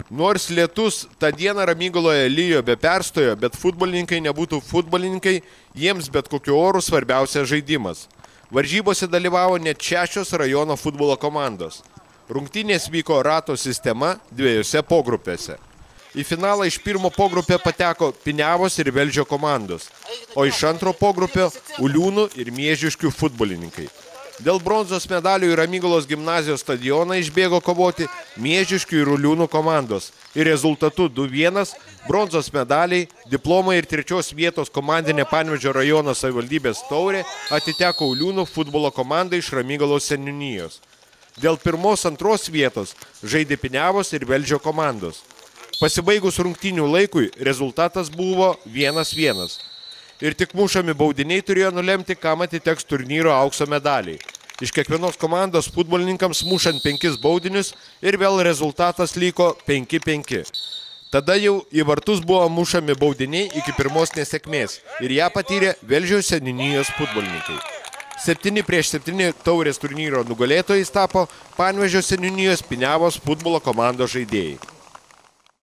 Nors lietus tą dieną Ramygaloje lijo be perstojo, bet futbolininkai nebūtų futbolininkai, jiems bet kokiu oru svarbiausia žaidimas. Varžybose dalyvavo net 6 rajono futbolo komandos. Rungtynės vyko rato sistema 2 pogrupėse. Į finalą iš pirmo pogrupio pateko Piniavos ir Velžio komandos, o iš antro pogrupio Uliūnų ir Miežiškių futbolininkai. Dėl bronzos medalių į Ramygalos gimnazijos stadioną išbėgo kovoti Miežiškių ir Uliūnų komandos ir rezultatu 2-1 bronzos medaliai, diplomai ir 3 vietos komandinė Panevėžio rajono savivaldybės taurė atiteko Uliūnų futbolo komandai iš Ramygalos seniūnijos. Dėl 1-2 vietos žaidė Piniavos ir Velžio komandos. Pasibaigus rungtynių laikui rezultatas buvo 1-1. Ir tik mušami baudiniai turėjo nulemti, kam atiteks turnyro aukso medaliai. Iš kiekvienos komandos futbolininkams mušant 5 baudinius ir vėl rezultatas liko 5-5. Tada jau į vartus buvo mušami baudiniai iki pirmos nesėkmės ir ją patyrė Velžio seniūnijos futbolininkai. 7-7 taurės turnyro nugalėtojais tapo Panevėžio seniūnijos Piniavos futbolo komandos žaidėjai.